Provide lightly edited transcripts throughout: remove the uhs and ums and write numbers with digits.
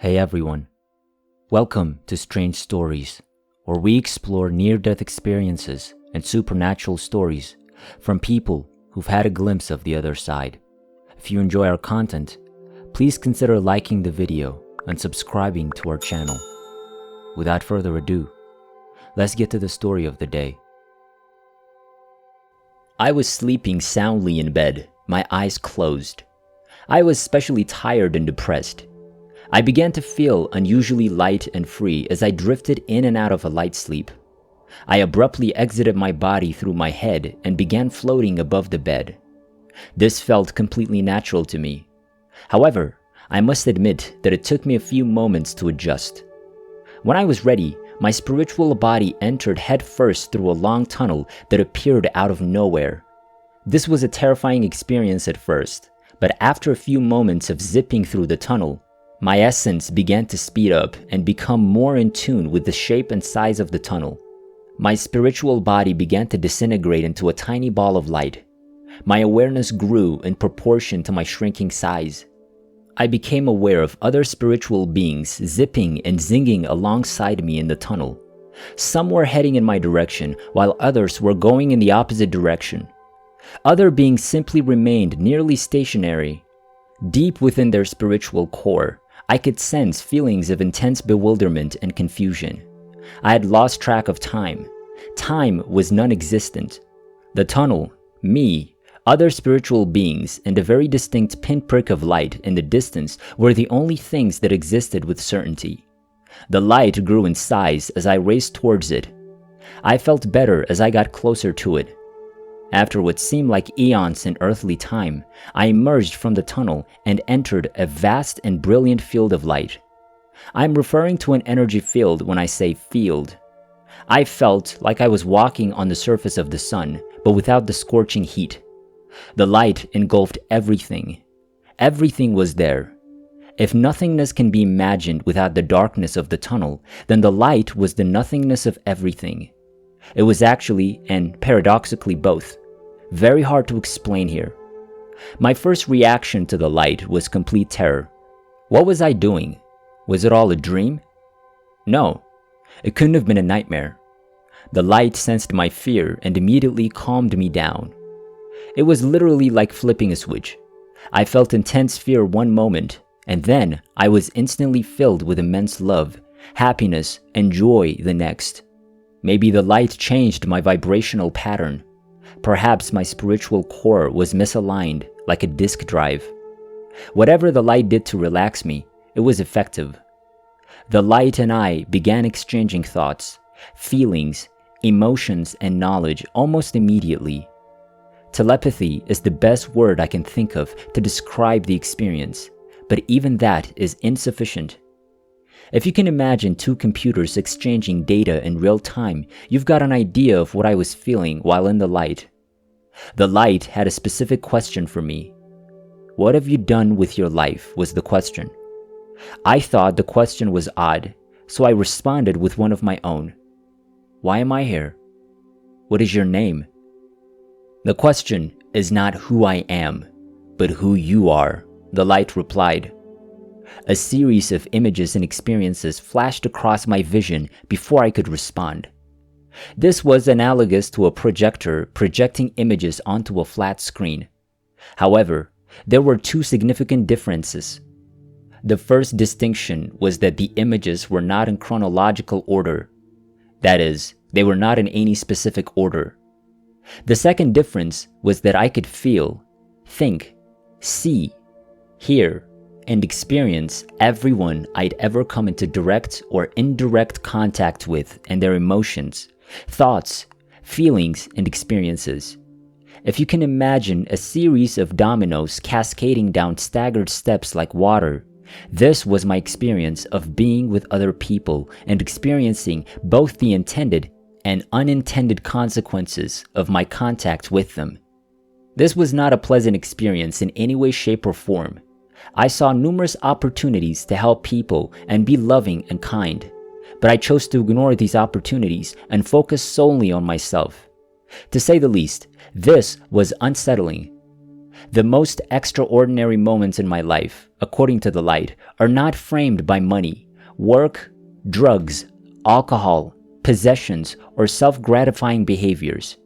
Hey everyone, welcome to Strange Stories, where we explore near-death experiences and supernatural stories from people who've had a glimpse of the other side. If you enjoy our content, please consider liking the video and subscribing to our channel. Without further ado, let's get to the story of the day. I was sleeping soundly in bed, my eyes closed. I was especially tired and depressed. I began to feel unusually light and free as I drifted in and out of a light sleep. I abruptly exited my body through my head and began floating above the bed. This felt completely natural to me. However, I must admit that it took me a few moments to adjust. When I was ready, my spiritual body entered headfirst through a long tunnel that appeared out of nowhere. This was a terrifying experience at first, but after a few moments of zipping through the tunnel, my essence began to speed up and become more in tune with the shape and size of the tunnel. My spiritual body began to disintegrate into a tiny ball of light. My awareness grew in proportion to my shrinking size. I became aware of other spiritual beings zipping and zinging alongside me in the tunnel. Some were heading in my direction, while others were going in the opposite direction. Other beings simply remained nearly stationary. Deep within their spiritual core, I could sense feelings of intense bewilderment and confusion. I had lost track of time. Time was non-existent. The tunnel, me, other spiritual beings, and a very distinct pinprick of light in the distance were the only things that existed with certainty. The light grew in size as I raced towards it. I felt better as I got closer to it. After what seemed like eons in earthly time, I emerged from the tunnel and entered a vast and brilliant field of light. I'm referring to an energy field when I say field. I felt like I was walking on the surface of the sun, but without the scorching heat. The light engulfed everything. Everything was there. If nothingness can be imagined without the darkness of the tunnel, then the light was the nothingness of everything. It was actually, and paradoxically both. Very hard to explain here. My first reaction to the light was complete terror. What was I doing? Was it all a dream? No, it couldn't have been a nightmare. The light sensed my fear and immediately calmed me down. It was literally like flipping a switch. I felt intense fear one moment, and then I was instantly filled with immense love, happiness, and joy the next. Maybe the light changed my vibrational pattern. Perhaps my spiritual core was misaligned like a disk drive. Whatever the light did to relax me, it was effective. The light and I began exchanging thoughts, feelings, emotions, and knowledge almost immediately. Telepathy is the best word I can think of to describe the experience, but even that is insufficient. If you can imagine two computers exchanging data in real time, you've got an idea of what I was feeling while in the light. The light had a specific question for me. What have you done with your life, was the question. I thought the question was odd, so I responded with one of my own. Why am I here? What is your name? The question is not who I am, but who you are, the light replied. A series of images and experiences flashed across my vision before I could respond. This was analogous to a projector projecting images onto a flat screen. However, there were two significant differences. The first distinction was that the images were not in chronological order. That is, they were not in any specific order. The second difference was that I could feel, think, see, hear, and experience everyone I'd ever come into direct or indirect contact with and their emotions, thoughts, feelings, and experiences. If you can imagine a series of dominoes cascading down staggered steps like water, this was my experience of being with other people and experiencing both the intended and unintended consequences of my contact with them. This was not a pleasant experience in any way, shape, or form. I saw numerous opportunities to help people and be loving and kind, but I chose to ignore these opportunities and focus solely on myself. To say the least, this was unsettling. The most extraordinary moments in my life, according to the light, are not framed by money, work, drugs, alcohol, possessions, or self-gratifying behaviors.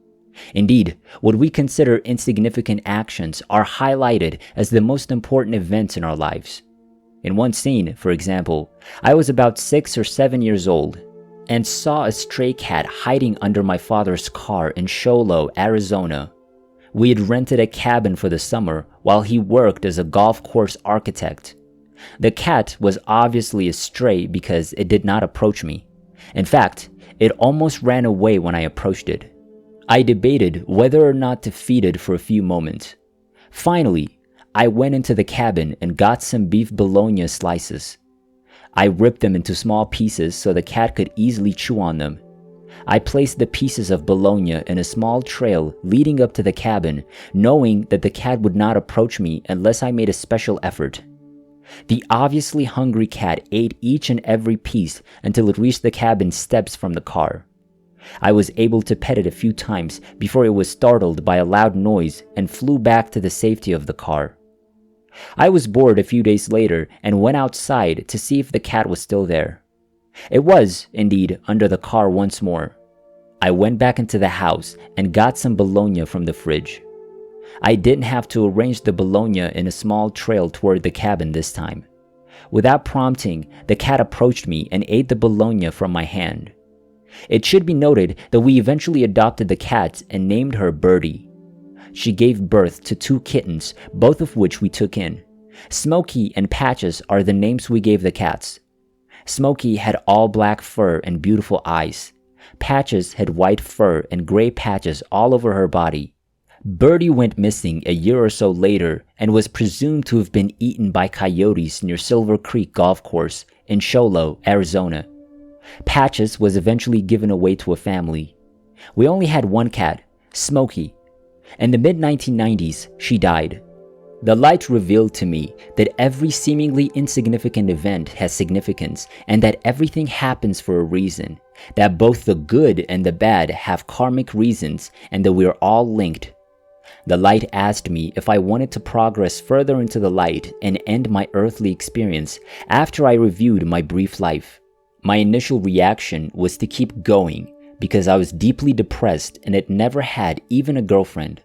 Indeed, what we consider insignificant actions are highlighted as the most important events in our lives. In one scene, for example, I was about 6 or 7 years old and saw a stray cat hiding under my father's car in Show Low, Arizona. We had rented a cabin for the summer while he worked as a golf course architect. The cat was obviously a stray because it did not approach me. In fact, it almost ran away when I approached it. I debated whether or not to feed it for a few moments. Finally, I went into the cabin and got some beef bologna slices. I ripped them into small pieces so the cat could easily chew on them. I placed the pieces of bologna in a small trail leading up to the cabin, knowing that the cat would not approach me unless I made a special effort. The obviously hungry cat ate each and every piece until it reached the cabin steps from the car. I was able to pet it a few times before it was startled by a loud noise and flew back to the safety of the car. I was bored a few days later and went outside to see if the cat was still there. It was, indeed, under the car once more. I went back into the house and got some bologna from the fridge. I didn't have to arrange the bologna in a small trail toward the cabin this time. Without prompting, the cat approached me and ate the bologna from my hand. It should be noted that we eventually adopted the cat and named her Birdie. She gave birth to 2 kittens, both of which we took in. Smokey and Patches are the names we gave the cats. Smokey had all black fur and beautiful eyes. Patches had white fur and gray patches all over her body. Birdie went missing a year or so later and was presumed to have been eaten by coyotes near Silver Creek Golf Course in Show Low, Arizona. Patches was eventually given away to a family. We only had one cat, Smokey. In the mid-1990s, she died. The light revealed to me that every seemingly insignificant event has significance and that everything happens for a reason, that both the good and the bad have karmic reasons and that we are all linked. The light asked me if I wanted to progress further into the light and end my earthly experience after I reviewed my brief life. My initial reaction was to keep going because I was deeply depressed and had never had even a girlfriend.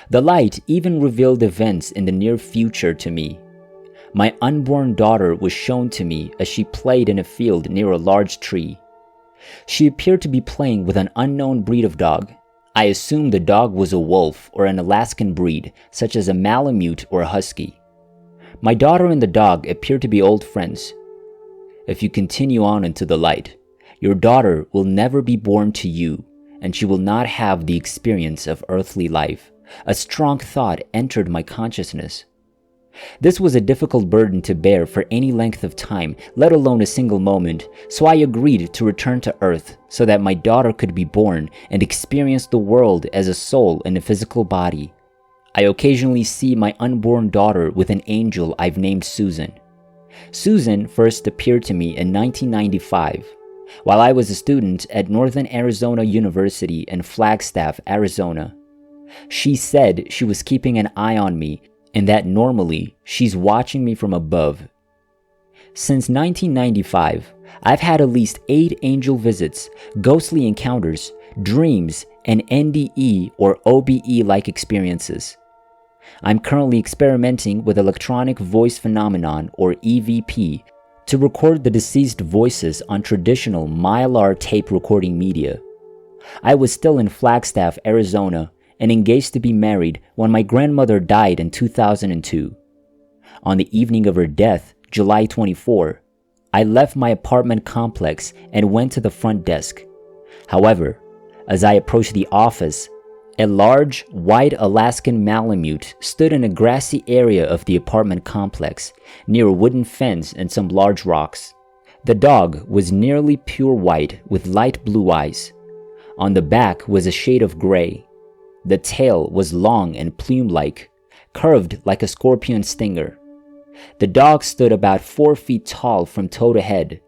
The light even revealed events in the near future to me. My unborn daughter was shown to me as she played in a field near a large tree. She appeared to be playing with an unknown breed of dog. I assumed the dog was a wolf or an Alaskan breed, such as a Malamute or a Husky. My daughter and the dog appeared to be old friends. If you continue on into the light, your daughter will never be born to you, and she will not have the experience of earthly life. A strong thought entered my consciousness. This was a difficult burden to bear for any length of time, let alone a single moment, so I agreed to return to Earth so that my daughter could be born and experience the world as a soul in a physical body. I occasionally see my unborn daughter with an angel I've named Susan. Susan first appeared to me in 1995, while I was a student at Northern Arizona University in Flagstaff, Arizona. She said she was keeping an eye on me and that normally she's watching me from above. Since 1995, I've had at least 8 angel visits, ghostly encounters, dreams, and NDE or OBE-like experiences. I'm currently experimenting with electronic voice phenomenon or EVP to record the deceased voices on traditional Mylar tape recording media. I was still in Flagstaff, Arizona, and engaged to be married when my grandmother died in 2002. On the evening of her death, July 24, I left my apartment complex and went to the front desk. However, as I approached the office, a large, white Alaskan Malamute stood in a grassy area of the apartment complex, near a wooden fence and some large rocks. The dog was nearly pure white with light blue eyes. On the back was a shade of gray. The tail was long and plume-like, curved like a scorpion stinger. The dog stood about 4 feet tall from toe to head.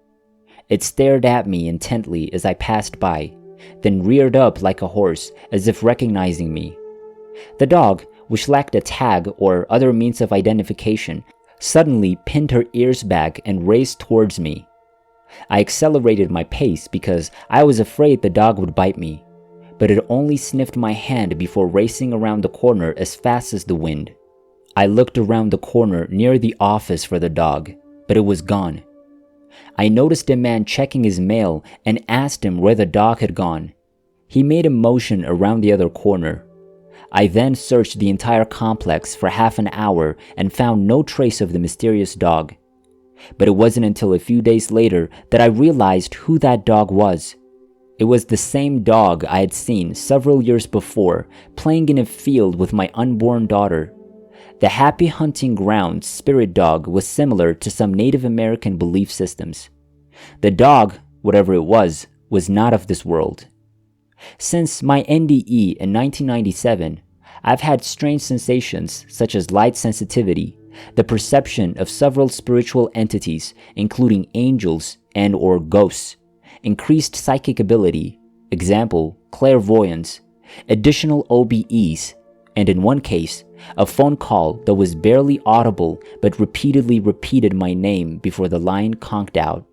It stared at me intently as I passed by, then reared up like a horse as if recognizing me. The dog which lacked a tag or other means of identification, suddenly pinned her ears back and raced towards me. I accelerated my pace because I was afraid the dog would bite me, but it only sniffed my hand before racing around the corner as fast as the wind. I looked around the corner near the office for the dog, but it was gone. I noticed a man checking his mail and asked him where the dog had gone. He made a motion around the other corner. I then searched the entire complex for half an hour and found no trace of the mysterious dog. But it wasn't until a few days later that I realized who that dog was. It was the same dog I had seen several years before, playing in a field with my unborn daughter. The Happy Hunting Grounds spirit dog was similar to some Native American belief systems. The dog, whatever it was not of this world. Since my NDE in 1997, I've had strange sensations such as light sensitivity, the perception of several spiritual entities, including angels and or ghosts, increased psychic ability, example, clairvoyance, additional OBEs, and in one case, a phone call that was barely audible but repeatedly repeated my name before the line conked out.